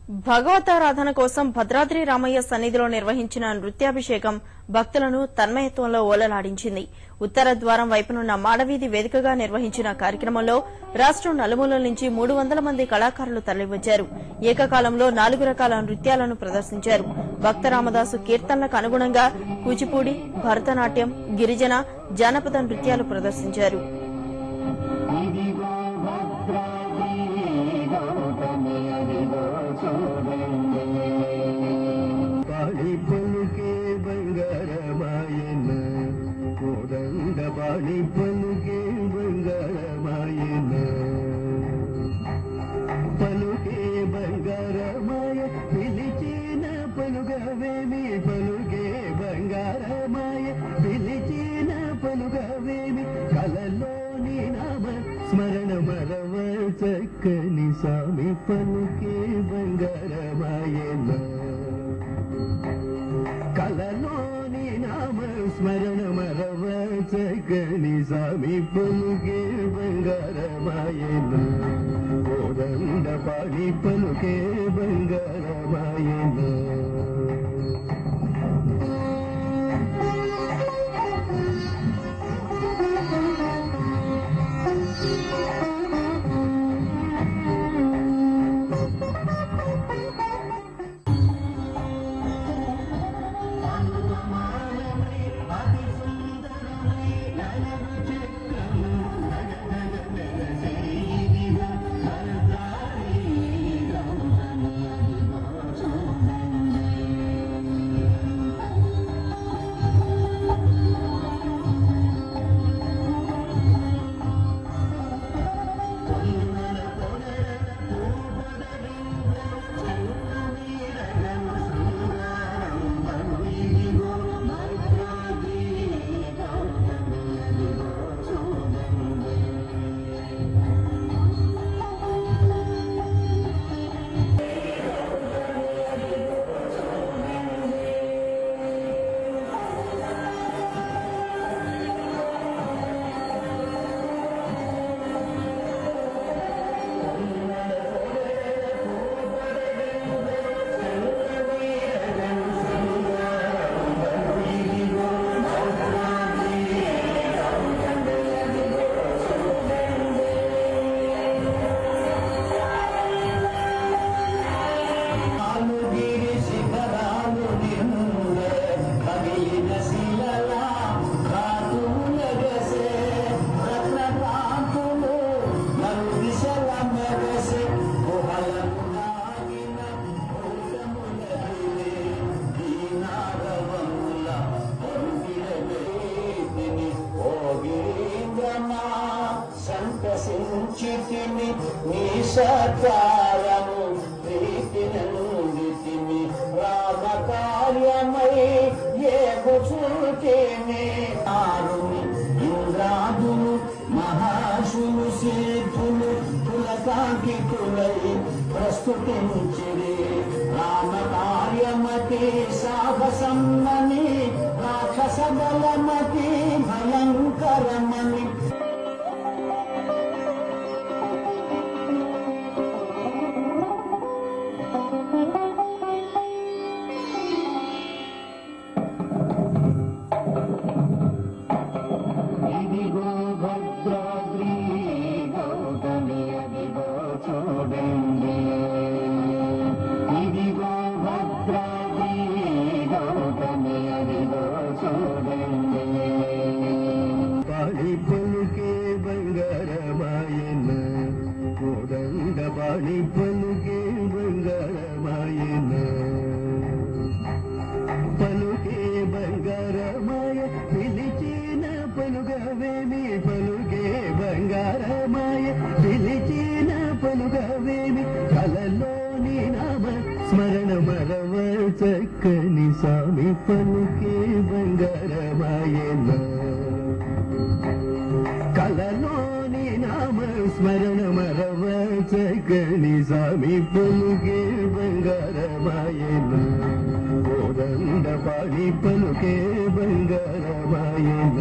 భగవతారాధన కోసం భద్రాద్రి రామయ్య సన్నిధిలో నిర్వహించిన నృత్యాభిషేకం భక్తులను తన్మయత్వంలో ఓలలాడించింది. ఉత్తర ద్వారం వైపునున్న మాడవీధి వేదికగా నిర్వహించిన కార్యక్రమంలో రాష్ట్రం నలుమూలల నుంచి 300 మంది కళాకారులు తరలివచ్చారు. ఏకకాలంలో 4 రకాల నృత్యాలను ప్రదర్శించారు. భక్త రామదాసు కీర్తనలకు అనుగుణంగా కూచిపూడి, భరతనాట్యం, గిరిజన, జానపద నృత్యాలు ప్రదర్శించారు. స్మరణ మరవ చక్కని స్వామి పలుకే బంగారమాయన కలలోని నామ స్మరణ మరవ చక్కని స్వామి పలుకే బంగారమాయన కోదండ పాడి పలుకే బంగారమాయన సంతసించితిమి నీ సత్కారము ప్రీతినందితిమి రామ కార్యమై ఏగుచుతిమి ఆరుని ఇంద్రాదులు మహాశులు సిద్ధులు పులకాంకితులై ప్రస్తుతించిరి రామ కార్యమతి సాహసమ్మని రాక్షస బలమతి భయంకరమని పలుకే బంగారమాయన కోదండ పాడి పలుకే బంగారమాయన పలుకే బంగారమాయ పిలిచిన పలుగవేమి పలుకే బంగారమాయ పిలిచిన పలుగవేమి కలలోని నామ స్మరణ మరవ చక్కని స్వామి పలుకే బంగారమాయన కలలోని నామ స్మరణ మరవ చక్కని స్వామి పలుకే బంగారమాయన కోదండ పాడి పలుకే బంగారమాయన